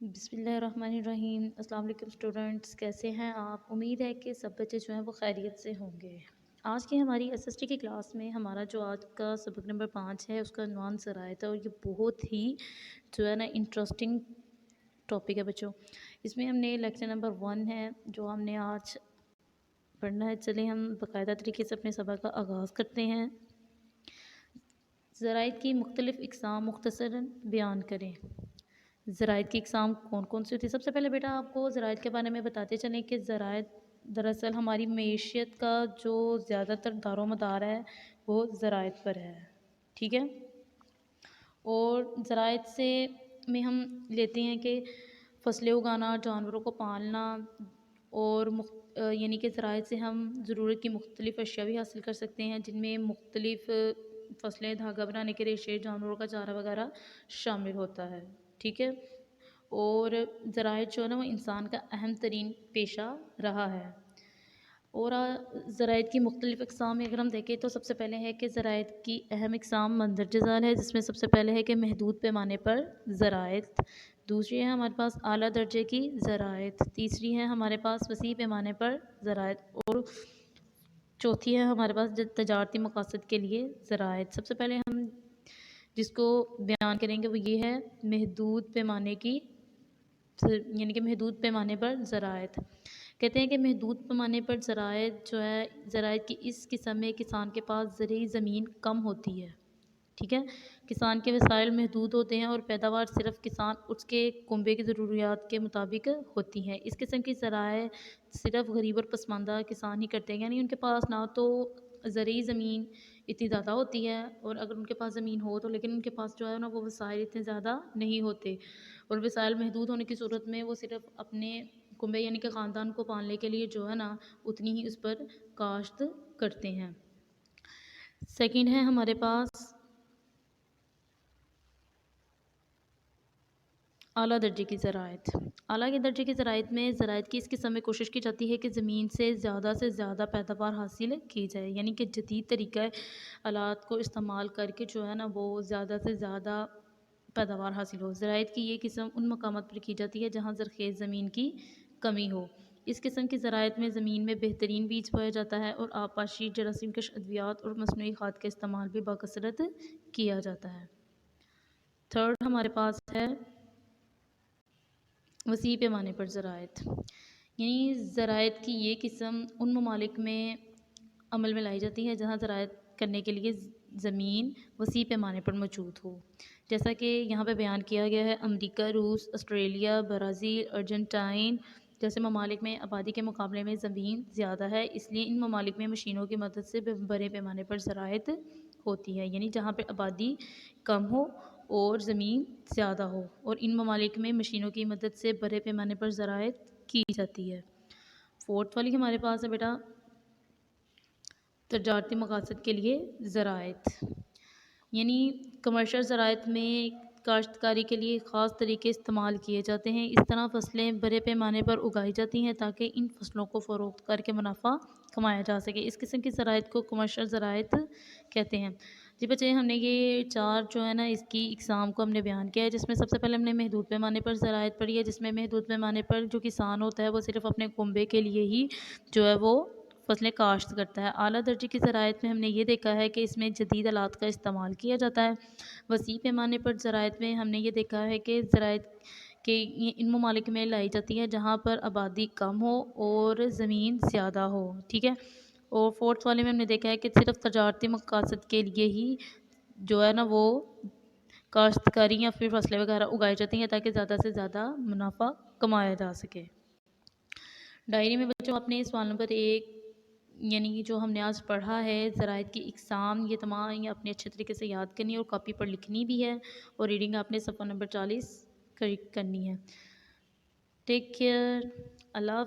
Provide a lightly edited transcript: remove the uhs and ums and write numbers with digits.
बिस्मिल्लाहिर्रहमानिर्रहीम। अस्सलाम वालेकुम स्टूडेंट्स, कैसे हैं आप? उम्मीद है कि सब बच्चे जो हैं वो खैरियत से होंगे। आज की हमारी एसएसटी की क्लास में हमारा जो आज का सबक नंबर 5 है उसका उन्वान ज़राइत है और ये बहुत ही जो है ना इंटरेस्टिंग टॉपिक है बच्चों। इसमें हमने लेक्चर नंबर 1 है जो हमने आज पढ़ना है। चलिए हम बाकायदा तरीके से अपने सबक का आगाज़ करते हैं। ज़राइत की मुख्तलिफ़ इक़साम मुख्तसरन बयान करें। ज़राइत की इक़साम कौन कौन सी होती है? सबसे पहले बेटा आपको ज़राइत के बारे में बताते चलें कि ज़राइत दरअसल हमारी मईशत का जो ज़्यादातर दारोमदार है वो ज़राइत पर है, ठीक है। और ज़राइत से में हम लेते हैं कि फसलें उगाना, जानवरों को पालना और यानी कि ज़राइत से हम ज़रूरत की मुख्तलिफ़ अशिया भी हासिल कर सकते हैं, जिनमें मुख्तलिफ़ फसलें, धागा बनाने के रेशे, जानवरों का चारा वगैरह शामिल होता है, ठीक है। और ज़राइत जो है ना वो इंसान का अहम तरीन पेशा रहा है। और ज़राइत की मुख्तलिफ़ अक़साम में अगर हम देखें तो सबसे पहले है कि ज़राइत की अहम इक़साम मंदरजा ज़ाल है, जिसमें सबसे पहले है कि महदूद पैमाने पर ज़राइत। दूसरी है हमारे पास आला दर्जे की ज़राइत। तीसरी है हमारे पास वसी पैमाने पर ज़राइत। और चौथी है हमारे पास तजारती मकासद के लिए ज़राइत। सबसे पहले हम जिसको बयान करेंगे वो ये है महदूद पैमाने की, यानी कि महदूद पैमाने पर ज़राइत। कहते हैं कि महदूद पैमाने पर ज़राइत जो है, ज़राइत की इस किस्म में किसान के पास ज़रूरी ज़मीन कम होती है, ठीक है। किसान के वसाइल महदूद होते हैं और पैदावार सिर्फ किसान उसके कुंबे की ज़रूरियात के मुताबिक होती हैं। इस किस्म की ज़राए सिर्फ गरीब और पसमानदा किसान ही करते हैं, यानी उनके पास ना तो ज़रूरी ज़मीन इतनी ज़्यादा होती है और अगर उनके पास ज़मीन हो तो लेकिन उनके पास जो है ना वो वसाइल इतने ज़्यादा नहीं होते। और वसाइल महदूद होने की सूरत में वो सिर्फ अपने कुंबे यानी कि ख़ानदान को पालने के लिए जो है ना उतनी ही उस पर काश्त करते हैं। सेकंड है हमारे पास आला दर्जे की ज़राइत। आला के दर्जे की ज़राइत में ज़राइत की इस किस्म में कोशिश की जाती है कि ज़मीन से ज़्यादा पैदावार हासिल की जाए, यानी कि जदीद तरीक़ा आलात को इस्तेमाल करके जो है ना वो ज़्यादा से ज़्यादा पैदावार हासिल हो। ज़राइत की ये किस्म उन मकामात पर की जाती है जहाँ ज़रख़ेज़ ज़मीन की कमी हो। इस किस्म की ज़राइत में ज़मीन में बेहतरीन बीज बोया जाता है और आबपाशी, जरासीम कश अद्वियात और मसनूई खाद का इस्तेमाल भी बाकसरत किया जाता है। थर्ड हमारे पास है वसी पैमाने पर ज़राइत, यानी ज़राइत की ये किस्म उन ममालिक में अमल में लाई जाती है जहाँ ज़राइत करने के लिए ज़मीन वसी पैमाने पर मौजूद हो। जैसा कि यहाँ पे बयान किया गया है, अमेरिका, रूस, ऑस्ट्रेलिया, ब्राज़ील, अर्जेंटाइन जैसे ममालिक में आबादी के मुकाबले में ज़मीन ज़्यादा है, इसलिए इन ममालिक में मशीनों की मदद से बड़े पैमाने पर ज़राइत होती है, यानी जहाँ पर आबादी कम हो और ज़मीन ज़्यादा हो और इन ममालिक में मशीनों की मदद से बड़े पैमाने पर ज़राइत की जाती है। फोर्थ वाली हमारे पास है बेटा तजारती मकासद के लिए ज़राइत, यानी कमर्शियल ज़राइत में काश्तकारी के लिए ख़ास तरीके इस्तेमाल किए जाते हैं। इस तरह फसलें बड़े पैमाने पर उगाई जाती हैं ताकि इन फसलों को फ़रोख्त करके मुनाफा कमाया जा सके। इस किस्म की ज़राइत को कमर्शियल ज़राइत कहते हैं। जी बच्चे, हमने ये 4 जो है ना इसकी इक़साम को हमने बयान किया है, जिसमें सबसे पहले हमने महदूद पैमाने पर ज़राइत पढ़ी है, जिसमें महदूद पैमाने पर जो किसान होता है वो सिर्फ़ अपने कुंबे के लिए ही जो है वो फसलें काश्त करता है। आला दर्जे की ज़राइत में हमने ये देखा है कि इसमें जदीद आलात का इस्तेमाल किया जाता है। वसी पैमाने पर ज़राइत में हमने ये देखा है कि ज़राइत के इन ममालिक में लाई जाती है जहाँ पर आबादी कम हो और ज़मीन ज़्यादा हो, ठीक है। और फोर्थ वाले में हमने देखा है कि सिर्फ तजारती मकासद के लिए ही जो है ना वो काश्तकारी या फिर फसलें वगैरह उगाई जाती हैं ताकि ज़्यादा से ज़्यादा मुनाफा कमाया जा सके। डायरी में बच्चों अपने सवाल नंबर 1 यानी कि जो हमने आज पढ़ा है ज़राइत की इक़साम, ये तमाम ये अपने अच्छे तरीके से याद करनी है और कॉपी पर लिखनी भी है और रीडिंग आपने सफ़ा नंबर 40 करनी है। टेक केयर, अल्लाह।